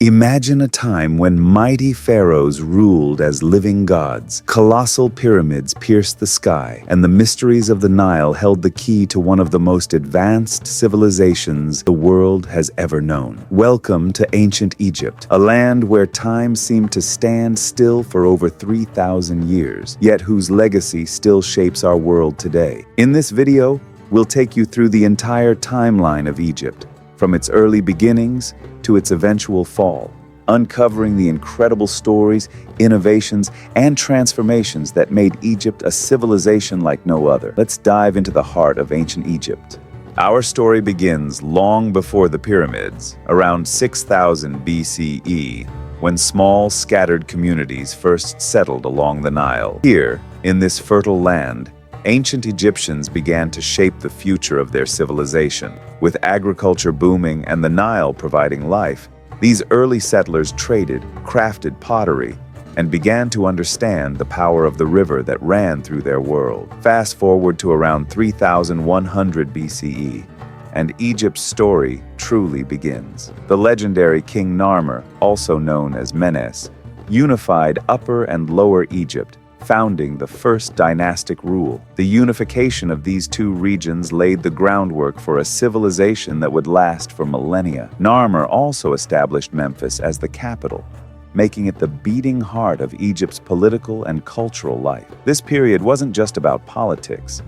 Imagine a time when mighty pharaohs ruled as living gods. Colossal pyramids pierced the sky, and the mysteries of the Nile held the key to one of the most advanced civilizations the world has ever known. Welcome to ancient Egypt, a land where time seemed to stand still for over 3,000 years, yet whose legacy still shapes our world today. In this video, we'll take you through the entire timeline of Egypt, from its early beginnings to its eventual fall, uncovering the incredible stories, innovations, and transformations that made Egypt a civilization like no other. Let's dive into the heart of ancient Egypt. Our story begins long before the pyramids, around 6000 BCE, when small, scattered communities first settled along the Nile. Here, in this fertile land, ancient Egyptians began to shape the future of their civilization. With agriculture booming and the Nile providing life, these early settlers traded, crafted pottery, and began to understand the power of the river that ran through their world. Fast forward to around 3100 BCE, and Egypt's story truly begins. The legendary King Narmer, also known as Menes, unified Upper and Lower Egypt, founding the first dynastic rule. The unification of these two regions laid the groundwork for a civilization that would last for millennia. Narmer also established Memphis as the capital, making it the beating heart of Egypt's political and cultural life. This period wasn't just about politics.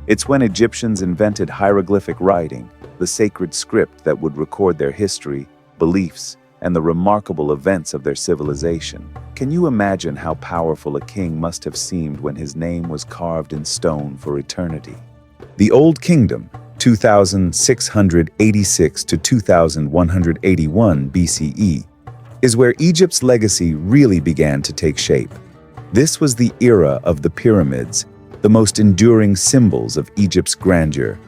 It's when Egyptians invented hieroglyphic writing, the sacred script that would record their history, beliefs, and the remarkable events of their civilization. Can you imagine how powerful a king must have seemed when his name was carved in stone for eternity? The Old Kingdom, 2686 to 2181 BCE, is where Egypt's legacy really began to take shape. This was the era of the pyramids, the most enduring symbols of Egypt's grandeur.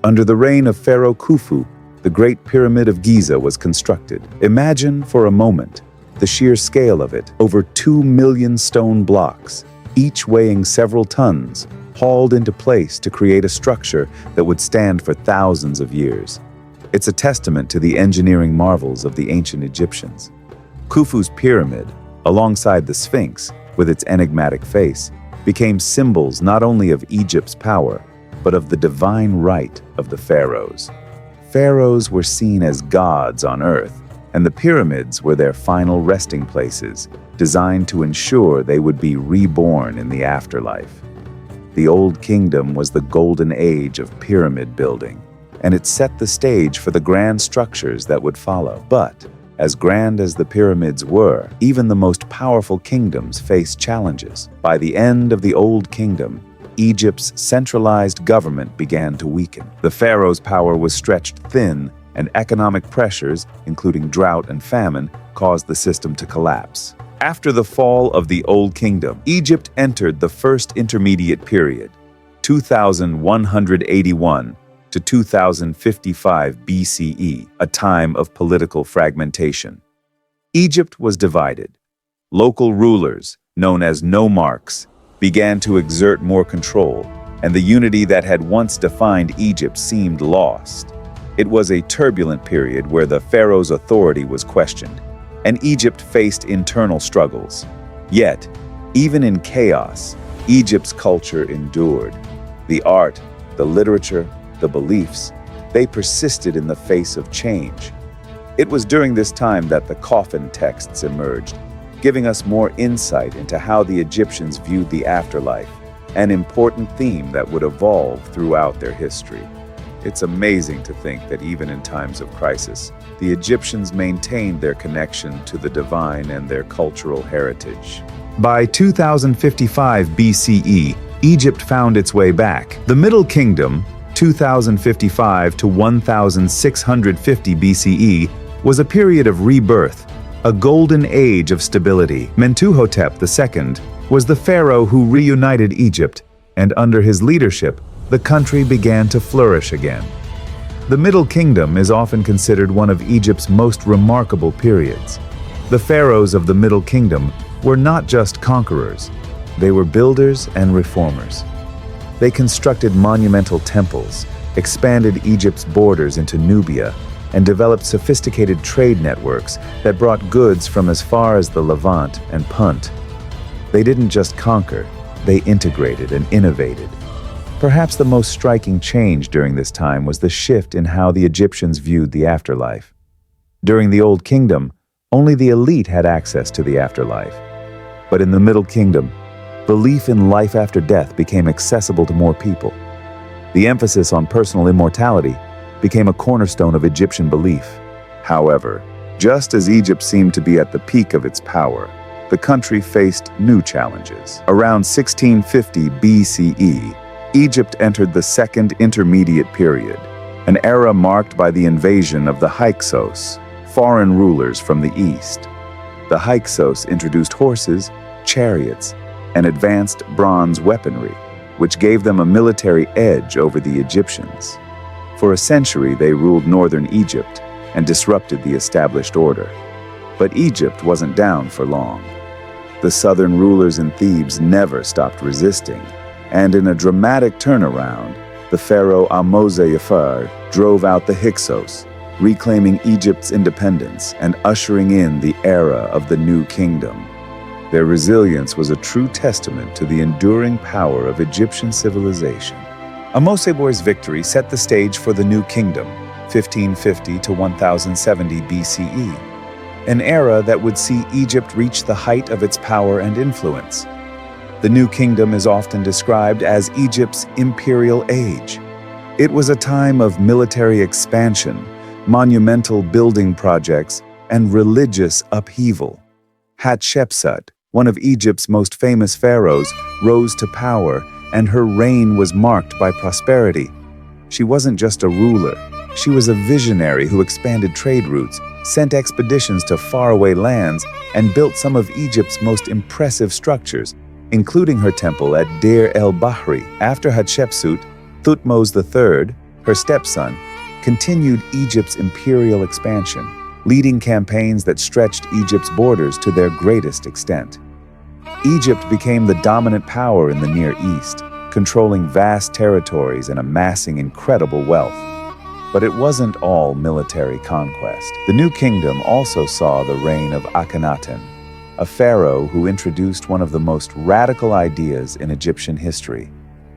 Under the reign of Pharaoh Khufu, the Great Pyramid of Giza was constructed. Imagine for a moment the sheer scale of it. Over 2 million stone blocks, each weighing several tons, hauled into place to create a structure that would stand for thousands of years. It's a testament to the engineering marvels of the ancient Egyptians. Khufu's pyramid, alongside the Sphinx, with its enigmatic face, became symbols not only of Egypt's power, but of the divine right of the pharaohs. Pharaohs were seen as gods on earth, and the pyramids were their final resting places, designed to ensure they would be reborn in the afterlife. The Old Kingdom was the golden age of pyramid building, and it set the stage for the grand structures that would follow. But, as grand as the pyramids were, even the most powerful kingdoms faced challenges. By the end of the Old Kingdom, Egypt's centralized government began to weaken. The pharaoh's power was stretched thin, and economic pressures, including drought and famine, caused the system to collapse. After the fall of the Old Kingdom, Egypt entered the first intermediate period, 2181 to 2055 BCE, a time of political fragmentation. Egypt was divided. Local rulers, known as nomarchs, began to exert more control, and the unity that had once defined Egypt seemed lost. It was a turbulent period where the pharaoh's authority was questioned, and Egypt faced internal struggles. Yet, even in chaos, Egypt's culture endured. The art, the literature, the beliefs, they persisted in the face of change. It was during this time that the coffin texts emerged, giving us more insight into how the Egyptians viewed the afterlife, an important theme that would evolve throughout their history. It's amazing to think that even in times of crisis, the Egyptians maintained their connection to the divine and their cultural heritage. By 2055 BCE, Egypt found its way back. The Middle Kingdom, 2055 to 1650 BCE, was a period of rebirth, a golden age of stability. Mentuhotep II was the pharaoh who reunited Egypt, and under his leadership, the country began to flourish again. The Middle Kingdom is often considered one of Egypt's most remarkable periods. The pharaohs of the Middle Kingdom were not just conquerors, they were builders and reformers. They constructed monumental temples, expanded Egypt's borders into Nubia, and developed sophisticated trade networks that brought goods from as far as the Levant and Punt. They didn't just conquer, they integrated and innovated. Perhaps the most striking change during this time was the shift in how the Egyptians viewed the afterlife. During the Old Kingdom, only the elite had access to the afterlife. But in the Middle Kingdom, belief in life after death became accessible to more people. The emphasis on personal immortality became a cornerstone of Egyptian belief. However, just as Egypt seemed to be at the peak of its power, the country faced new challenges. Around 1650 BCE, Egypt entered the Second Intermediate Period, an era marked by the invasion of the Hyksos, foreign rulers from the east. The Hyksos introduced horses, chariots, and advanced bronze weaponry, which gave them a military edge over the Egyptians. For a century, they ruled northern Egypt and disrupted the established order. But Egypt wasn't down for long. The southern rulers in Thebes never stopped resisting, and in a dramatic turnaround, the pharaoh Thutmose III drove out the Hyksos, reclaiming Egypt's independence and ushering in the era of the New Kingdom. Their resilience was a true testament to the enduring power of Egyptian civilization. Thutmose's victory set the stage for the New Kingdom, 1550 to 1070 BCE, an era that would see Egypt reach the height of its power and influence. The New Kingdom is often described as Egypt's imperial age. It was a time of military expansion, monumental building projects, and religious upheaval. Hatshepsut, one of Egypt's most famous pharaohs, rose to power, and her reign was marked by prosperity. She wasn't just a ruler. She was a visionary who expanded trade routes, sent expeditions to faraway lands, and built some of Egypt's most impressive structures, including her temple at Deir el-Bahri. After Hatshepsut, Thutmose III, her stepson, continued Egypt's imperial expansion, leading campaigns that stretched Egypt's borders to their greatest extent. Egypt became the dominant power in the Near East, controlling vast territories and amassing incredible wealth. But it wasn't all military conquest. The New Kingdom also saw the reign of Akhenaten, a pharaoh who introduced one of the most radical ideas in Egyptian history: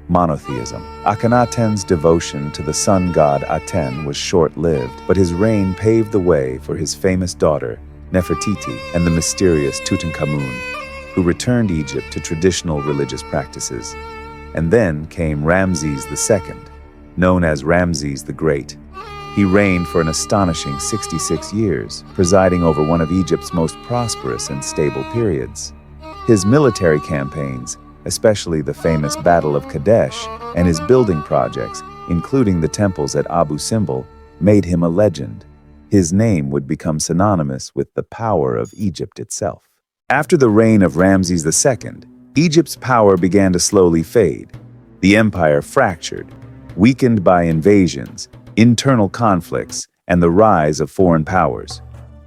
monotheism. Akhenaten's devotion to the sun god Aten was short-lived, but his reign paved the way for his famous daughter, Nefertiti, and the mysterious Tutankhamun, who returned Egypt to traditional religious practices. And then came Ramses II, known as Ramses the Great. He reigned for an astonishing 66 years, presiding over one of Egypt's most prosperous and stable periods. His military campaigns, especially the famous Battle of Kadesh, and his building projects, including the temples at Abu Simbel, made him a legend. His name would become synonymous with the power of Egypt itself. After the reign of Ramses II, Egypt's power began to slowly fade. The empire fractured, weakened by invasions, internal conflicts, and the rise of foreign powers.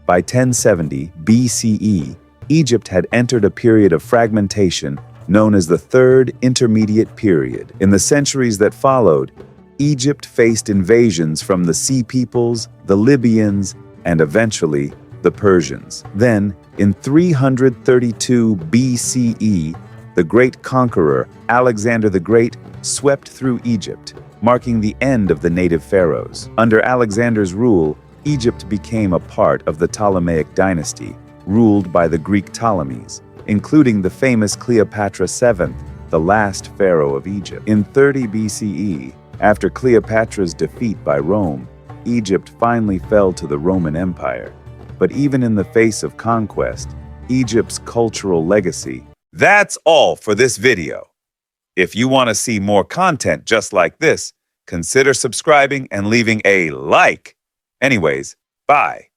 By 1070 BCE, Egypt had entered a period of fragmentation known as the Third Intermediate Period. In the centuries that followed, Egypt faced invasions from the Sea Peoples, the Libyans, and eventually the Persians. Then, in 332 BCE, the great conqueror, Alexander the Great, swept through Egypt, marking the end of the native pharaohs. Under Alexander's rule, Egypt became a part of the Ptolemaic Dynasty, ruled by the Greek Ptolemies, including the famous Cleopatra VII, the last pharaoh of Egypt. In 30 BCE, after Cleopatra's defeat by Rome, Egypt finally fell to the Roman Empire. But even in the face of conquest, Egypt's cultural legacy. That's all for this video. If you want to see more content just like this, consider subscribing and leaving a like. Anyways, bye.